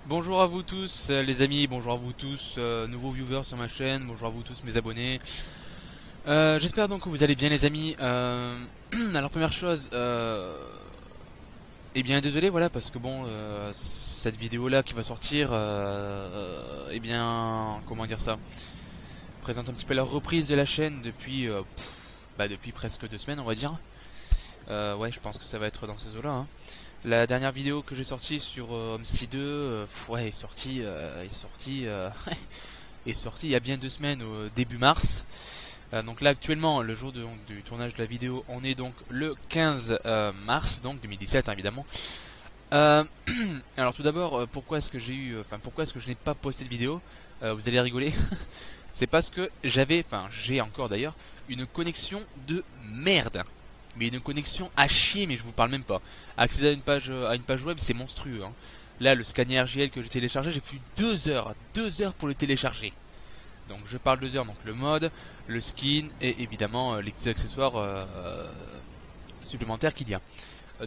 Bonjour à vous tous les amis, bonjour à vous tous nouveaux viewers sur ma chaîne, bonjour à vous tous mes abonnés. J'espère donc que vous allez bien les amis. Alors première chose, eh bien désolé voilà parce que bon cette vidéo là qui va sortir, eh bien comment dire ça, présente un petit peu la reprise de la chaîne depuis depuis presque 2 semaines on va dire. Ouais je pense que ça va être dans ces eaux là hein. La dernière vidéo que j'ai sortie sur Homestead 2, ouais, est sortie est sortie il y a bien 2 semaines, au début mars. Donc là actuellement, le jour du tournage de la vidéo, on est donc le 15 mars, donc 2017 hein, évidemment. Alors tout d'abord, pourquoi est-ce que je n'ai pas posté de vidéo? Vous allez rigoler. C'est parce que j'ai encore d'ailleurs une connexion de merde. Mais une connexion à chier, mais je vous parle même pas. Accéder à une page web, c'est monstrueux hein. Là, le scanner RGL que j'ai téléchargé, j'ai fait 2 heures pour le télécharger. Donc je parle 2 heures, donc le mode, le skin et évidemment les petits accessoires supplémentaires qu'il y a.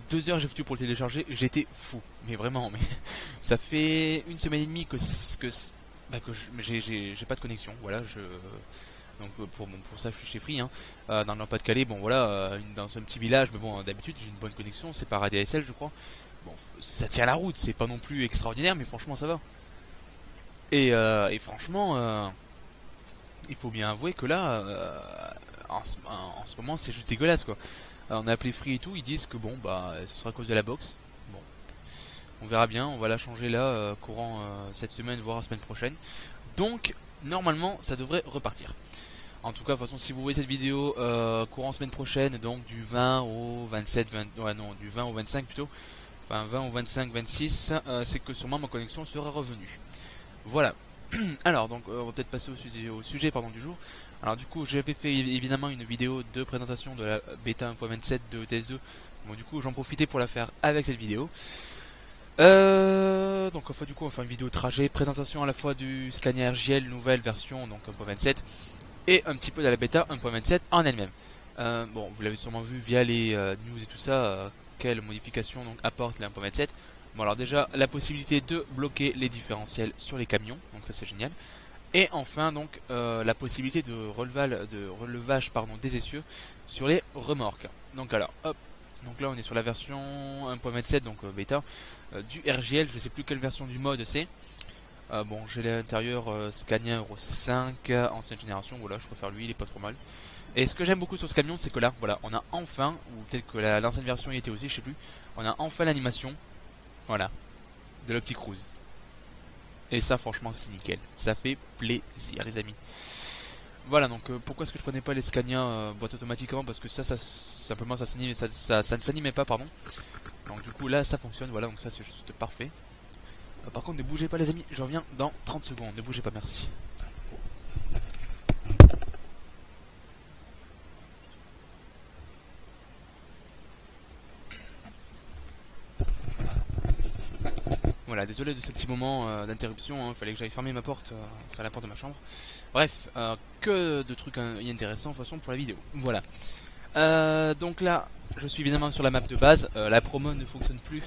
2 heures j'ai foutu pour le télécharger, j'étais fou. Mais vraiment, mais ça fait 1 semaine et demie que j'ai pas de connexion. Voilà, donc pour ça je suis chez Free hein. Dans le Pas-de-Calais, bon voilà, dans un petit village, mais bon d'habitude j'ai une bonne connexion, c'est par ADSL je crois. Bon ça tient la route, c'est pas non plus extraordinaire mais franchement ça va. Et franchement il faut bien avouer que là en ce moment c'est juste dégueulasse quoi. On a appelé Free et tout, ils disent que bon bah ce sera à cause de la box. Bon on verra bien, on va la changer là courant cette semaine voire la semaine prochaine. Donc normalement ça devrait repartir. En tout cas, de toute façon, si vous voyez cette vidéo courant semaine prochaine, donc du 20 au 27, du 20 au 25 plutôt, enfin 20 au 25, 26, c'est que sûrement ma connexion sera revenue. Voilà. Alors, donc, on va peut-être passer au sujet du jour. Alors, du coup, j'avais fait évidemment une vidéo de présentation de la bêta 1.27 de TS2. Bon, du coup, j'en profitais pour la faire avec cette vidéo. Donc, enfin, du coup, on va faire une vidéo de trajet, présentation à la fois du scanner RGL, nouvelle version, donc 1.27. Et un petit peu de la bêta 1.27 en elle-même. Bon, vous l'avez sûrement vu via les news et tout ça, quelle modification donc apporte la 1.27. Bon, alors déjà, la possibilité de bloquer les différentiels sur les camions, donc ça c'est génial. Et enfin, donc, la possibilité de relevage des essieux sur les remorques. Donc alors, hop, donc là on est sur la version 1.27, donc bêta, du RGL, je sais plus quelle version du mode c'est. Bon, j'ai l'intérieur Scania Euro 5 ancienne génération, voilà, je préfère lui, il est pas trop mal. Et ce que j'aime beaucoup sur ce camion, c'est que là, voilà, on a enfin, ou peut-être que l'ancienne version y était aussi, je sais plus, on a enfin l'animation, voilà, de l'Opti Cruise. Et ça, franchement, c'est nickel, ça fait plaisir, les amis. Voilà, donc pourquoi est-ce que je prenais pas les Scania boîte automatique avant? Parce que simplement, ça ne s'animait pas, pardon. Donc du coup, là, ça fonctionne, voilà, donc ça, c'est juste parfait. Par contre ne bougez pas les amis, je reviens dans 30 secondes, ne bougez pas, merci. Voilà, désolé de ce petit moment d'interruption, hein, fallait que j'aille fermer ma porte, enfin la porte de ma chambre. Bref, que de trucs intéressants de toute façon pour la vidéo, voilà. Donc là, je suis évidemment sur la map de base, la promo ne fonctionne plus.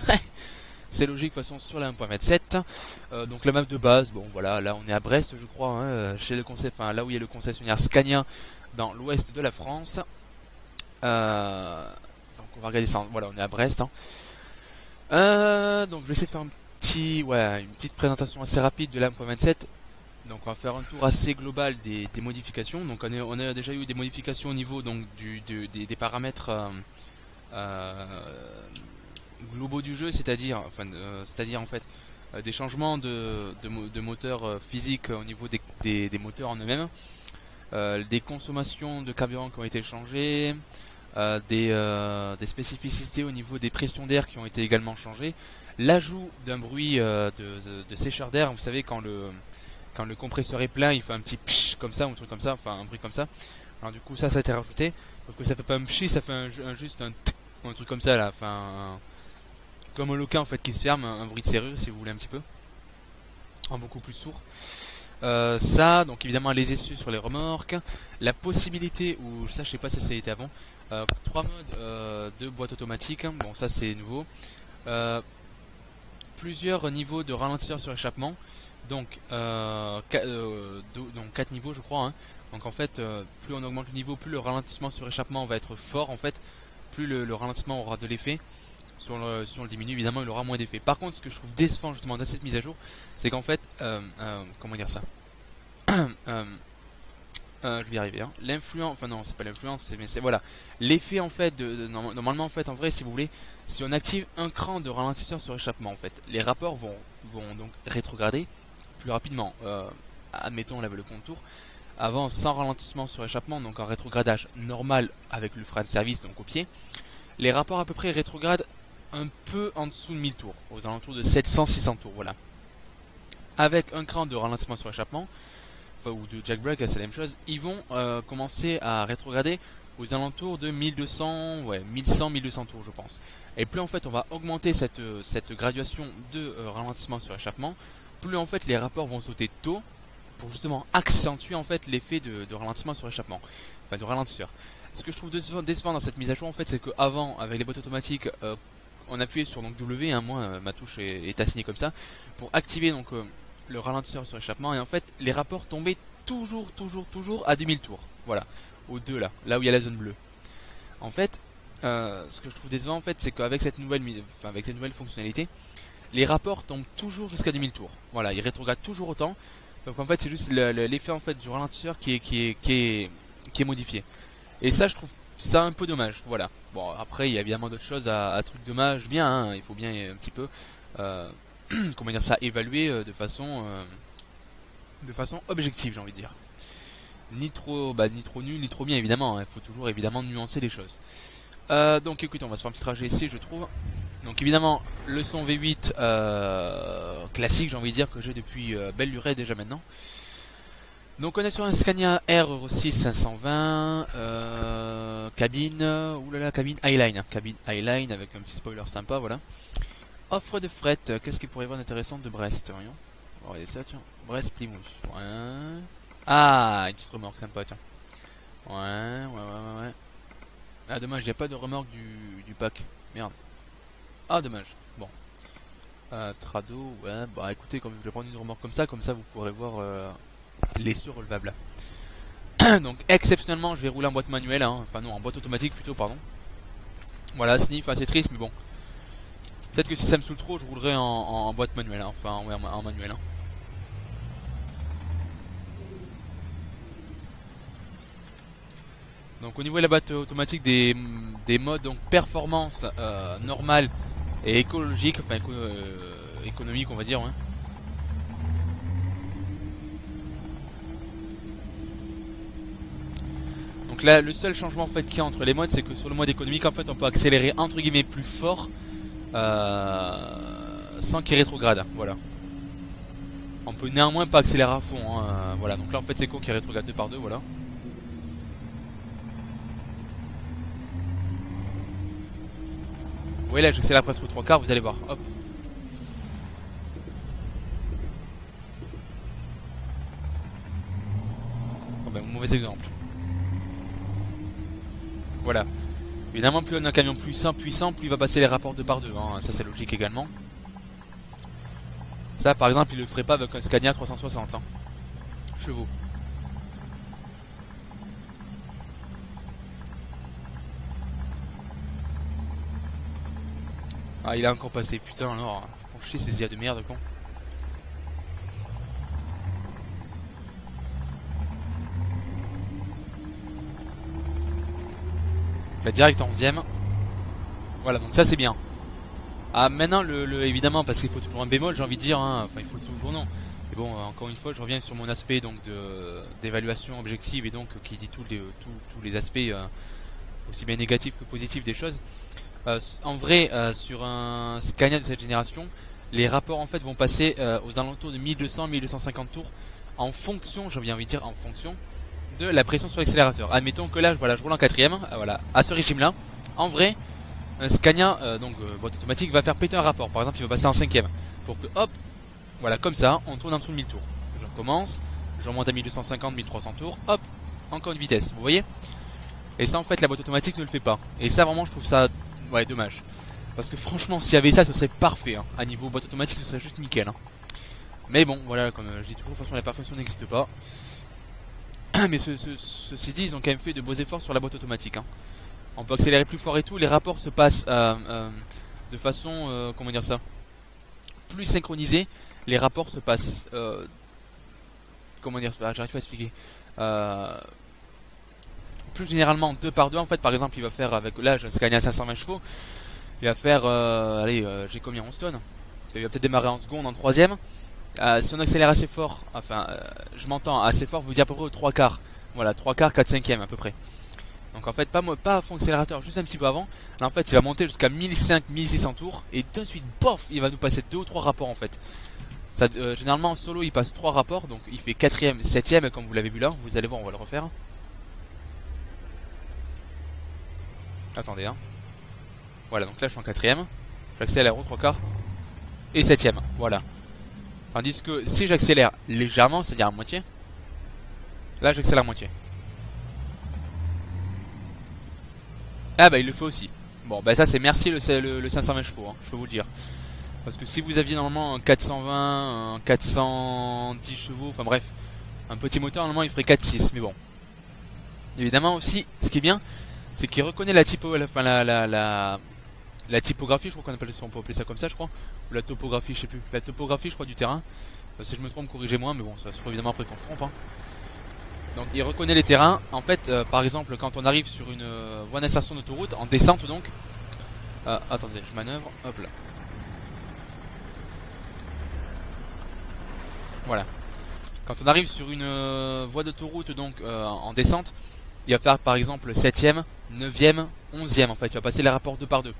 C'est logique de toute façon sur la 1.27. Donc la map de base, bon voilà, là on est à Brest je crois, hein, chez le là où il y a le concessionnaire Scania dans l'ouest de la France. Donc on va regarder ça, voilà on est à Brest. Hein. Donc je vais essayer de faire une petite présentation assez rapide de la 1.27. Donc on va faire un tour assez global des modifications. Donc on a déjà eu des modifications au niveau donc, des paramètres globaux du jeu, c'est-à-dire en fait des changements de moteurs physiques au niveau des moteurs en eux-mêmes, des consommations de carburant qui ont été changées, des spécificités au niveau des pressions d'air qui ont été également changées, l'ajout d'un bruit de sécheur d'air, vous savez quand le compresseur est plein il fait un petit psh comme ça ou un truc comme ça, enfin un bruit comme ça. Alors du coup ça a été rajouté, parce que ça fait pas un pchi, ça fait juste un tch, ou un truc comme ça là, enfin comme un loquin en fait qui se ferme, un bruit de serrure si vous voulez un petit peu, en beaucoup plus sourd. Ça, donc évidemment les essieux sur les remorques, la possibilité, ou ça je sais pas si ça a été avant, 3 modes de boîte automatique, bon ça c'est nouveau, plusieurs niveaux de ralentisseur sur échappement, donc, donc 4 niveaux je crois, hein. Donc en fait plus on augmente le niveau, plus le ralentissement sur échappement va être fort en fait, plus le ralentissement aura de l'effet. Si on le diminue, évidemment, il aura moins d'effet. Par contre, ce que je trouve décevant justement dans cette mise à jour, c'est qu'en fait, comment dire ça, je vais y arriver. Hein. L'influence, enfin non, c'est pas l'influence, mais c'est voilà, l'effet en fait normalement en fait, en vrai, si vous voulez, si on active un cran de ralentisseur sur échappement, en fait, les rapports vont donc rétrograder plus rapidement. Admettons, on lève le contour. Avant, sans ralentissement sur échappement, donc en rétrogradage normal avec le frein de service, donc au pied, les rapports à peu près rétrogradent un peu en dessous de 1000 tours, aux alentours de 700-600 tours, voilà. Avec un cran de ralentissement sur échappement, enfin, ou de jackbrake, c'est la même chose, ils vont commencer à rétrograder aux alentours de 1200, ouais, 1100-1200 tours, je pense. Et plus en fait on va augmenter cette graduation de ralentissement sur échappement, plus en fait les rapports vont sauter tôt, pour justement accentuer en fait l'effet de ralentissement sur échappement, enfin de ralentisseur. Ce que je trouve décevant dans cette mise à jour en fait, c'est qu'avant avec les boîtes automatiques, on appuyait sur donc W, hein, moi ma touche est assignée comme ça, pour activer donc le ralentisseur sur échappement, et en fait les rapports tombaient toujours à 2000 tours, voilà, aux deux là où il y a la zone bleue. En fait, ce que je trouve décevant en fait, c'est qu'avec cette nouvelle, avec cette nouvelle fonctionnalité, les rapports tombent toujours jusqu'à 2000 tours, voilà, ils rétrogradent toujours autant. Donc en fait c'est juste l'effet en fait du ralentisseur qui est modifié. Et ça je trouve ça un peu dommage, voilà. Bon après il y a évidemment d'autres choses à truc dommage, bien, hein, il faut bien un petit peu comment dire ça, évaluer de façon objective, j'ai envie de dire. Ni trop nul, ni trop bien évidemment, il faut toujours évidemment nuancer les choses. Donc écoutez, on va se faire un petit trajet ici je trouve. Donc évidemment le son V8 classique, j'ai envie de dire, que j'ai depuis belle lurette déjà maintenant. Donc on est sur un Scania R Euro 6 520 cabine, oulala, cabine Highline, cabine Highline avec un petit spoiler sympa, voilà. Offre de fret, qu'est-ce qu'il pourrait y avoir d'intéressant de Brest, voyons. On va regarder ça, tiens. Brest Plymouth, ouais. Ah, une petite remorque sympa, tiens. Ouais. Ah dommage, il n'y a pas de remorque du pack, merde. Ah dommage, bon. Trado, ouais, bah écoutez, comme je vais prendre une remorque comme ça vous pourrez voir l'essieu relevable. Donc exceptionnellement je vais rouler en boîte manuelle, hein. Enfin non, en boîte automatique plutôt, pardon. Voilà, sniff, assez triste, mais bon. Peut-être que si ça me saoule trop, je roulerai en boîte manuelle, hein. Enfin ouais, en manuel. Hein. Donc au niveau de la boîte automatique, des modes donc performance normale et écologique, enfin économique on va dire, hein. Donc là le seul changement en fait qu'il y a entre les modes, c'est que sur le mode économique en fait on peut accélérer entre guillemets plus fort sans qu'il rétrograde, voilà. On peut néanmoins pas accélérer à fond, hein, voilà. Donc là en fait c'est quoi qui rétrograde 2 par 2, voilà. Vous voyez là j'accélère presque aux 3 quarts, vous allez voir, hop. Bon ben mauvais exemple. Voilà. Évidemment, plus on a un camion puissant, plus il va passer les rapports 2 par 2. Hein. Ça, c'est logique également. Ça, par exemple, il le ferait pas avec un Scania 360 hein. Chevaux. Ah, il a encore passé. Putain, alors, font chier ces IA de merde, con. La direct en 11ème. Voilà, donc ça c'est bien. Ah, maintenant, évidemment, parce qu'il faut toujours un bémol, j'ai envie de dire, hein. Enfin, il faut toujours non. Mais bon, encore une fois, je reviens sur mon aspect donc d'évaluation objective et donc qui dit tous les aspects aussi bien négatifs que positifs des choses. En vrai, sur un Scania de cette génération, les rapports en fait vont passer aux alentours de 1200-1250 tours en fonction, j'ai envie de dire, en fonction de la pression sur l'accélérateur. Admettons que là, voilà, je roule en 4ème, voilà, à ce régime-là. En vrai, un Scania, boîte automatique, va faire péter un rapport. Par exemple, il va passer en 5ème. Pour que, hop, voilà, comme ça, on tourne en dessous de 1000 tours. recommence, je remonte à 1250, 1300 tours, hop, encore une vitesse, vous voyez? Et ça en fait la boîte automatique ne le fait pas. Et ça vraiment je trouve ça ouais dommage. Parce que franchement s'il y avait ça ce serait parfait hein. À niveau boîte automatique ce serait juste nickel hein. Mais bon voilà comme je dis toujours de toute façon la perfection n'existe pas. Mais ceci dit ils ont quand même fait de beaux efforts sur la boîte automatique hein. On peut accélérer plus fort et tout, les rapports se passent de façon comment dire ça, plus synchronisée. Les rapports se passent comment dire, j'arrive pas à expliquer, plus généralement 2 par 2 en fait. Par exemple il va faire avec, là j'ai un Scania à 520 chevaux, il va faire allez j'ai combien, 11 tonnes, il va peut-être démarrer en seconde, en troisième. Si on accélère assez fort, enfin je m'entends assez fort, vous dire à peu près aux 3 quarts, voilà 3 quarts, 4 cinquièmes à peu près. Donc en fait pas à fond accélérateur, juste un petit peu avant. Là en fait il va monter jusqu'à 1500-1600 tours et de suite bof il va nous passer 2 ou 3 rapports en fait. Ça, généralement en solo il passe 3 rapports, donc il fait 4ème, 7ème comme vous l'avez vu là, vous allez voir on va le refaire. Attendez hein. Voilà donc là je suis en 4ème, j'accélère aux 3 quarts et 7ème, voilà. Tandis que si j'accélère légèrement, c'est à dire à moitié, là j'accélère à moitié. Ah bah il le fait aussi. Bon bah ça c'est merci le 520 chevaux hein, je peux vous le dire. Parce que si vous aviez normalement un 420, un 410 chevaux, enfin bref, un petit moteur normalement il ferait 4-6, mais bon. Évidemment aussi, ce qui est bien, c'est qu'il reconnaît la typographie, je crois qu'on on peut appeler ça comme ça je crois, ou la topographie, je sais plus, la topographie je crois du terrain. Si je me trompe corrigez-moi, mais bon ça se trouve évidemment après qu'on se trompe hein. Donc il reconnaît les terrains, en fait par exemple quand on arrive sur une voie d'insertion d'autoroute, en descente donc, attendez je manœuvre, hop là. Voilà. Quand on arrive sur une voie d'autoroute donc en descente, il va faire par exemple 7ème, 9ème, 11ème en fait, il va passer les rapports 2 par 2.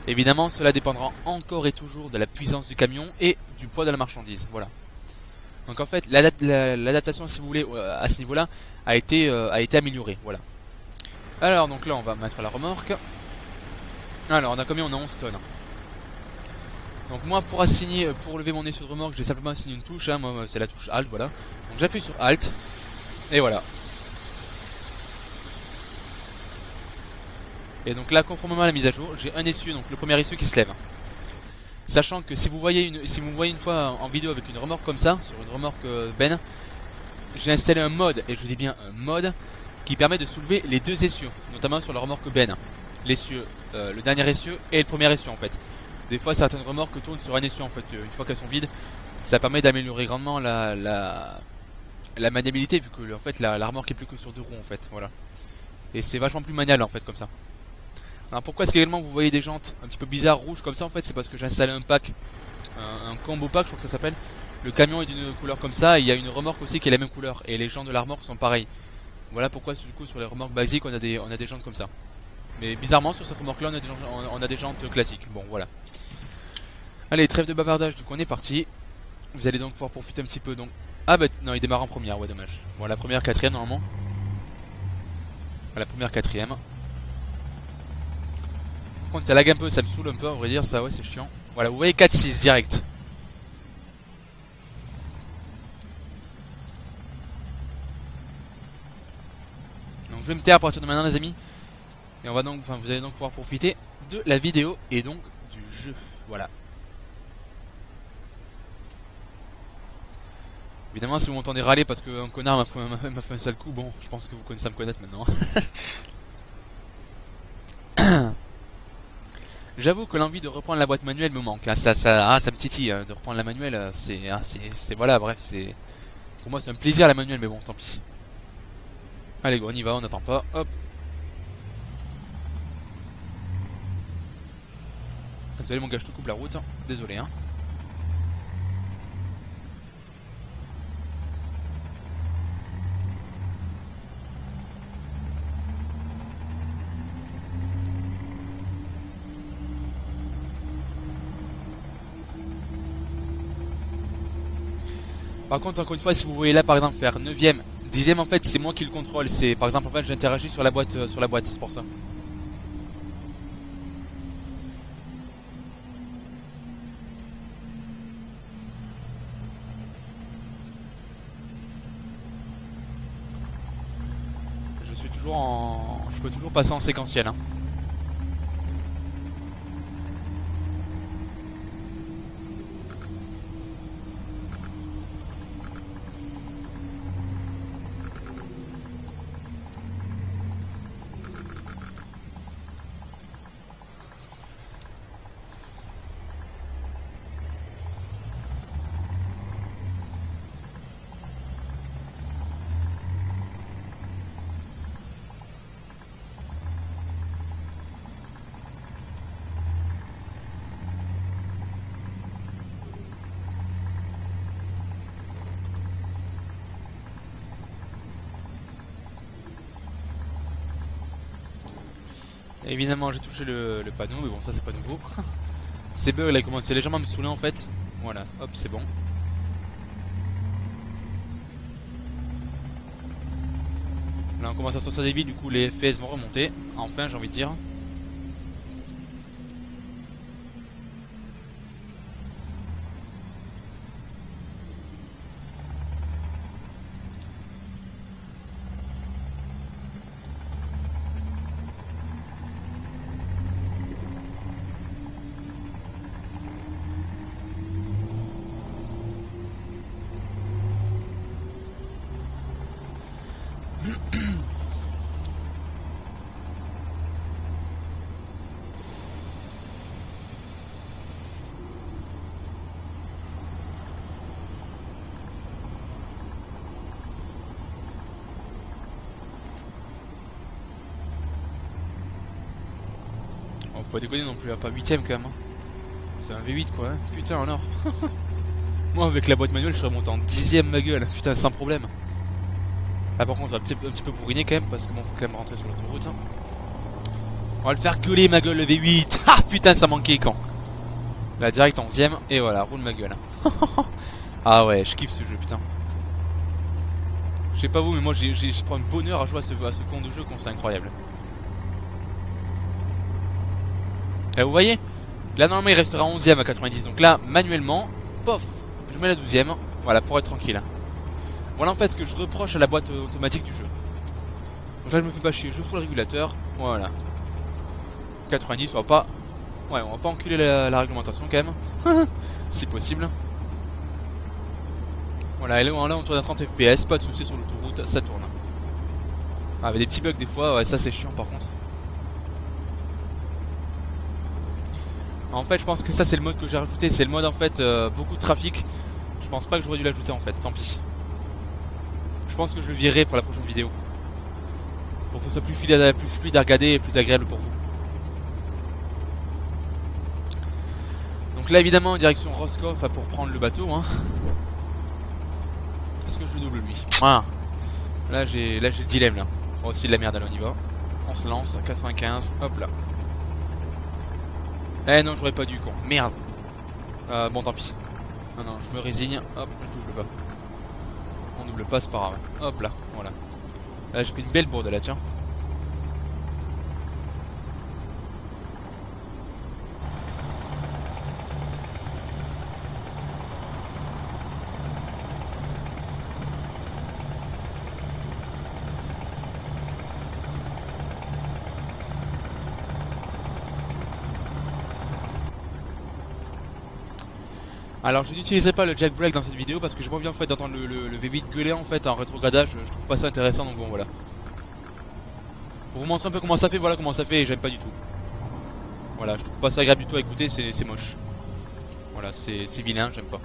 Évidemment cela dépendra encore et toujours de la puissance du camion et du poids de la marchandise, voilà. Donc en fait l'adaptation si vous voulez à ce niveau là a été améliorée, voilà. Alors donc là on va mettre la remorque. Alors on a combien? On a 11 tonnes. Donc moi pour assigner, pour lever mon essieu de remorque j'ai simplement assigné une touche hein, moi c'est la touche Alt, voilà. Donc j'appuie sur Alt et voilà. Et donc là conformément à la mise à jour j'ai un essieu, donc le premier essieu qui se lève. Sachant que si vous voyez une fois en vidéo avec une remorque comme ça, sur une remorque Ben, j'ai installé un mode, et je dis bien un mode, qui permet de soulever les 2 essieux, notamment sur la remorque Ben. L'essieu, le dernier essieu et le premier essieu en fait. Des fois certaines remorques tournent sur un essieu en fait, une fois qu'elles sont vides. Ça permet d'améliorer grandement la maniabilité vu que en fait la remorque est plus que sur 2 roues en fait, voilà. Et c'est vachement plus maniable en fait comme ça. Alors pourquoi est-ce qu'également vous voyez des jantes un petit peu bizarres rouges comme ça en fait, c'est parce que j'ai installé un pack, un combo pack je crois que ça s'appelle. Le camion est d'une couleur comme ça et il y a une remorque aussi qui est la même couleur et les jantes de la remorque sont pareilles. Voilà pourquoi du coup sur les remorques basiques on a des jantes comme ça. Mais bizarrement sur cette remorque là on a des jantes classiques, bon voilà. Allez trêve de bavardage, donc on est parti. Vous allez donc pouvoir profiter un petit peu donc. Ah bah non il démarre en première, ouais dommage. Bon la première 4ème normalement. La première 4ème. Par contre ça lag un peu, ça me saoule un peu, on va dire ça, ouais c'est chiant. Voilà, vous voyez 4-6 direct. Donc je vais me taire à partir de maintenant les amis. Et on va donc, vous allez donc pouvoir profiter de la vidéo et donc du jeu. Voilà. Évidemment si vous m'entendez râler parce qu'un connard m'a fait un sale coup, bon je pense que vous commencez à me connaître maintenant. J'avoue que l'envie de reprendre la boîte manuelle me manque. Ah, ça me titille de reprendre la manuelle. C'est voilà, bref, c'est pour moi c'est un plaisir la manuelle, mais bon, tant pis. Allez, go, on y va, on n'attend pas. Hop. Désolé mon gars, je te coupe la route. Désolé, hein. Par contre, encore une fois, si vous voyez là par exemple faire 9ème, 10ème en fait, c'est moi qui le contrôle. C'est par exemple en fait, j'interagis sur la boîte, c'est pour ça. je peux toujours passer en séquentiel. Hein. Évidemment j'ai touché le panneau, mais bon ça c'est pas nouveau. Ces bugs là commencé légèrement à me saouler en fait. Voilà, hop c'est bon. Là on commence à sortir des villes, du coup les FPS vont remonter. Enfin j'ai envie de dire. Faut pas déconner non plus, pas 8ème quand même. Hein. C'est un V8 quoi, hein. Putain en or. Moi avec la boîte manuelle je serais monté en 10ème ma gueule, putain sans problème. Là par contre on va un petit peu bourriner quand même parce que bon faut quand même rentrer sur l'autoroute. Hein. On va le faire gueuler ma gueule le V8. Ah putain ça manquait quand. Là direct en 11ème et voilà, roule ma gueule. Ah ouais je kiffe ce jeu putain. Je sais pas vous mais moi je prends un bonheur à jouer à ce con de jeu qu'on c'est incroyable. Là vous voyez, là normalement il restera 11ème à 90, donc là manuellement, pof, je mets la 12ème, voilà pour être tranquille. Voilà en fait ce que je reproche à la boîte automatique du jeu. Donc là je me fais pas chier, je fous le régulateur, voilà. 90, on va pas enculer la réglementation quand même, si possible. Voilà, et là on tourne à 30 FPS, pas de soucis sur l'autoroute, ça tourne. Ah, avec des petits bugs des fois, ouais ça c'est chiant par contre. En fait je pense que ça c'est le mode que j'ai rajouté, c'est le mode en fait beaucoup de trafic. Je pense pas que j'aurais dû l'ajouter en fait, tant pis. Je pense que je le virerai pour la prochaine vidéo. Pour que ce soit plus fluide à regarder et plus agréable pour vous. Donc là évidemment direction Roscoff pour prendre le bateau. Hein. Est-ce que je le double lui? Ah. Là j'ai le dilemme là. Oh, aussi de la merde, allez on y va. On se lance, 95, hop là. Eh non, j'aurais pas dû con. Merde. Bon, tant pis. Non, je me résigne. Hop, je double pas. On double pas, c'est pas grave. Hop là, voilà. Là, j'ai fait une belle bourde là, tiens. Alors je n'utiliserai pas le jackbrake dans cette vidéo parce que j'ai pas envie en fait d'entendre le V8 gueuler en fait en rétrogradage, je trouve pas ça intéressant donc bon voilà. Pour vous montrer un peu comment ça fait, voilà comment ça fait et j'aime pas du tout. Voilà, je trouve pas ça agréable du tout à écouter, c'est moche. Voilà, c'est vilain, j'aime pas.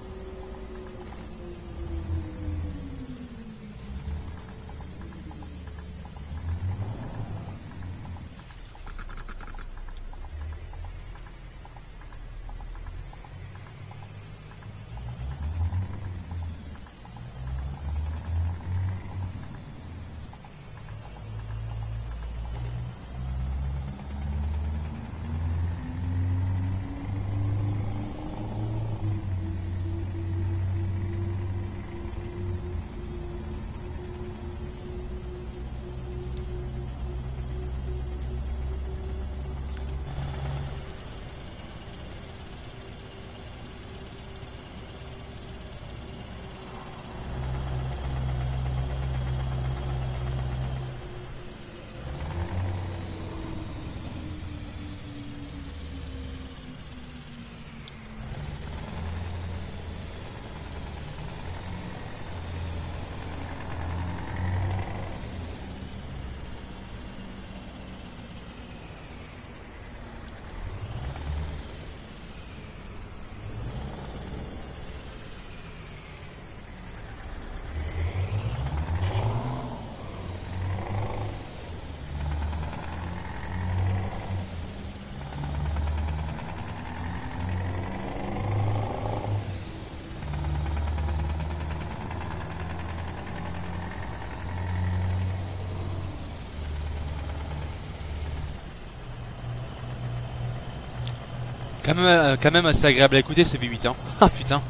Quand même assez agréable à écouter ce V8 hein. Ah putain.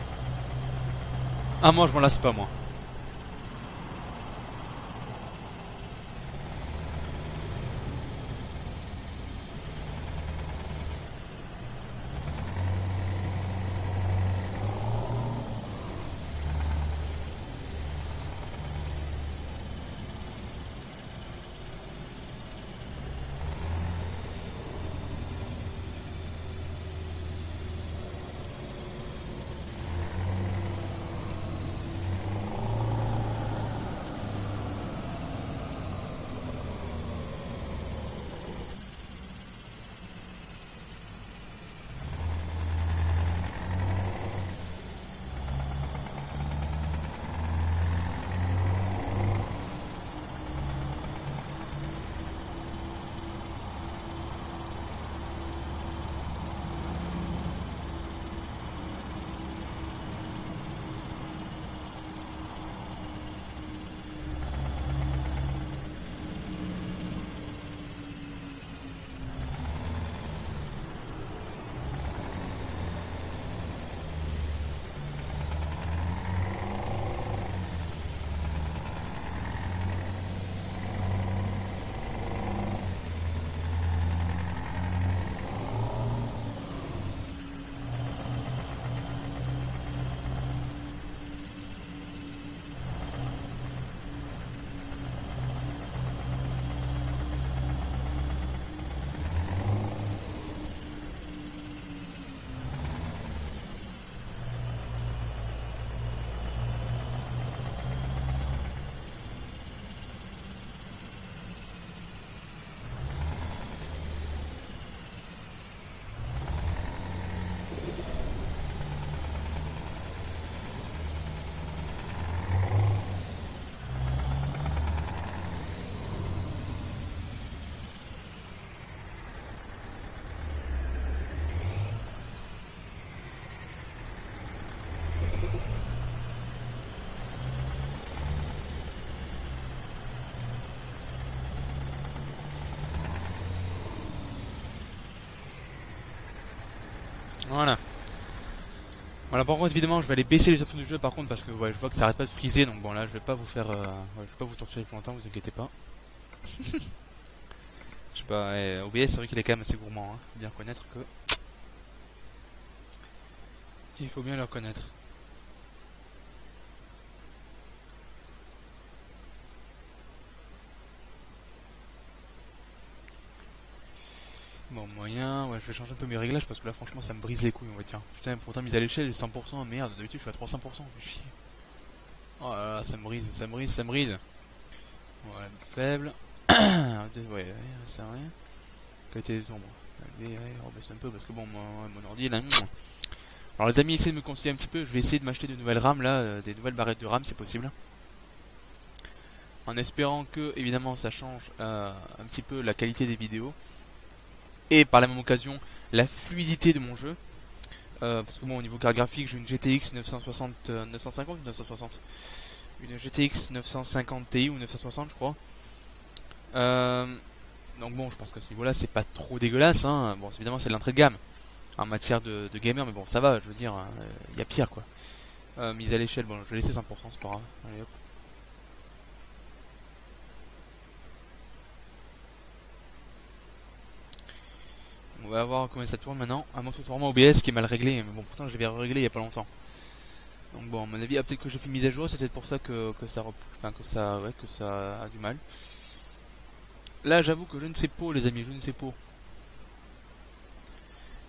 Ah moi je m'en lasse pas moi. Voilà. Voilà, par contre, évidemment, je vais aller baisser les options du jeu par contre parce que ouais, je vois que ça arrête pas de friser. Donc bon, là, je vais pas vous faire, ouais, je vais pas vous torturer plus longtemps, vous inquiétez pas. Je sais pas, OBS, c'est vrai qu'il est quand même assez gourmand. Hein. Faut bien reconnaître que. Il faut bien le reconnaître. Bon, moyen, ouais, je vais changer un peu mes réglages parce que là, franchement, ça me brise les couilles, on va dire. Putain, pourtant, mise à l'échelle, 100%, merde, d'habitude, je suis à 300%, fait chier. Oh là là, ça me brise, ça me brise, ça me brise. Voilà, faible. Ouais, ça rien. Qualité des ombres. Ouais, on baisse un peu parce que bon, mon ordi là. Alors, les amis, essayez de me conseiller un petit peu. Je vais essayer de m'acheter de nouvelles RAM là, des nouvelles barrettes de RAM, c'est possible. En espérant que, évidemment, ça change un petit peu la qualité des vidéos. Et par la même occasion, la fluidité de mon jeu. Parce que bon, au niveau carte graphique, j'ai une GTX 960, 950 ou 960 une GTX 950 Ti ou 960 je crois. Donc bon, je pense qu'à ce niveau là c'est pas trop dégueulasse hein. Bon évidemment c'est de l'entrée de gamme en matière de gamer, mais bon ça va, je veux dire, y a pire quoi. Mise à l'échelle, bon je vais laisser 100%, c'est pas grave. Allez hop. On va voir comment ça tourne maintenant, à moins que ce soit vraiment OBS qui est mal réglé, mais bon pourtant j'avais réglé il y a pas longtemps. Donc bon, à mon avis, peut-être que j'ai fait une mise à jour, c'est peut-être pour ça que ça, que ça a du mal. Là, j'avoue que je ne sais pas, les amis, je ne sais pas.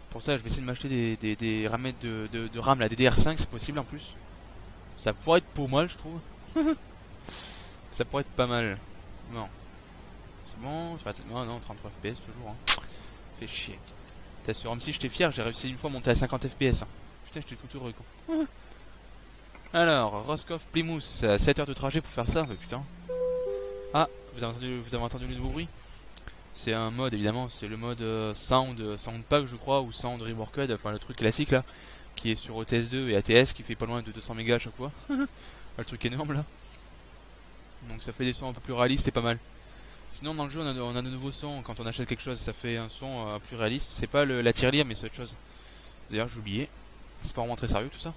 Pour ça, je vais essayer de m'acheter des ramettes de RAM, la DDR5, c'est possible en plus. Ça pourrait être pour mal, je trouve. Ça pourrait être pas mal. Non. C'est bon, non, non, 33 FPS toujours. Hein. Fait chier. T'as sur MC, j'étais fier, j'ai réussi une fois à monter à 50 FPS. Hein. Putain, j'étais tout heureux quoi. Alors, Roscoff Plymouth, 7 heures de trajet pour faire ça, mais putain. Ah, vous avez entendu le nouveau bruit? C'est un mode évidemment, c'est le mode Sound Pack je crois, ou Sound Reworked, enfin le truc classique là, qui est sur OTS2 et ATS, qui fait pas loin de 200 mégas à chaque fois. Le truc énorme là. Donc ça fait des sons un peu plus réalistes, c'est pas mal. Sinon dans le jeu on a de nouveaux sons, quand on achète quelque chose ça fait un son plus réaliste. C'est pas la tirelire mais c'est autre chose. D'ailleurs j'ai oublié. C'est pas vraiment très sérieux tout ça.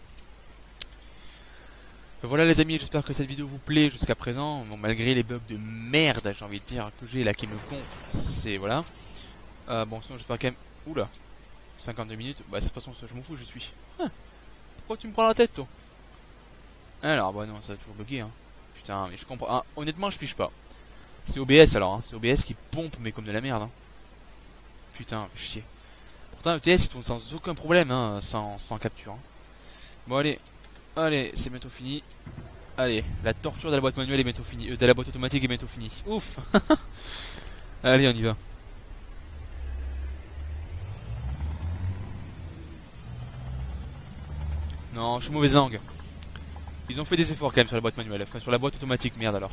Voilà les amis, j'espère que cette vidéo vous plaît jusqu'à présent. Bon, malgré les bugs de merde, j'ai envie de dire, que j'ai là qui me gonflent. C'est voilà. Bon sinon j'espère quand même... Oula, 52 minutes. Bah de toute façon je m'en fous, je suis. Pourquoi tu me prends la tête toi? Alors bah non, ça a toujours bugué hein. Putain, mais je comprends. Ah, honnêtement je pige pas. C'est OBS alors, hein. C'est OBS qui pompe mais comme de la merde hein. Putain, fait chier. Pourtant ETS il tourne sans aucun problème hein, sans capture hein. Bon allez, c'est bientôt fini. Allez, la torture de la boîte manuelle est bientôt finie. De la boîte automatique est bientôt finie. Ouf. Allez, on y va. Non, je suis mauvais angle. Ils ont fait des efforts quand même sur la boîte manuelle. Enfin, sur la boîte automatique, merde alors.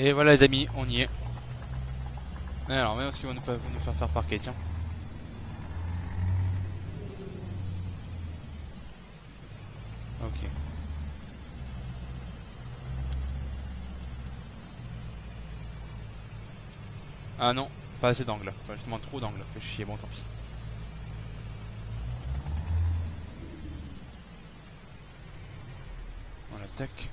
Et voilà les amis, on y est. Alors, même ce qu'ils vont nous faire parquer, tiens. Ok. Ah non, pas assez d'angle. Enfin, justement trop d'angle. Fait chier, bon tant pis. Voilà, tac.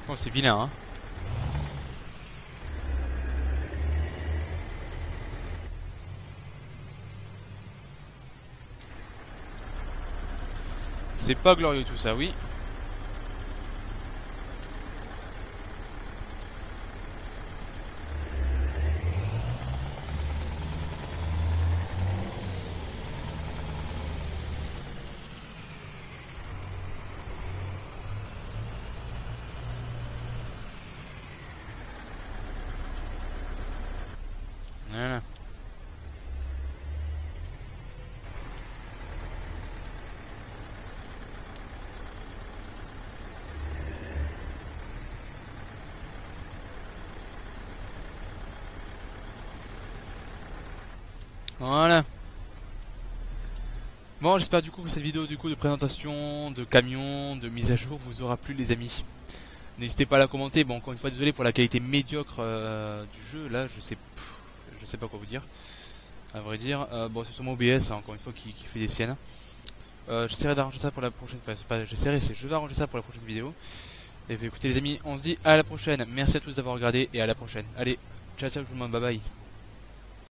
Bon, c'est vilain, hein. C'est pas glorieux tout ça, oui. Voilà. Voilà. Bon, j'espère du coup que cette vidéo de présentation, de camion, de mise à jour vous aura plu les amis. N'hésitez pas à la commenter. Bon, encore une fois, désolé pour la qualité médiocre du jeu. Là, je sais pas quoi vous dire. À vrai dire, bon, c'est sûrement OBS, hein, encore une fois, qui fait des siennes. J'essaierai d'arranger ça pour la prochaine. Enfin, c'est pas. Je vais arranger ça pour la prochaine vidéo. Et puis, écoutez, les amis, on se dit à la prochaine. Merci à tous d'avoir regardé et à la prochaine. Allez, ciao, ciao tout le monde, bye bye.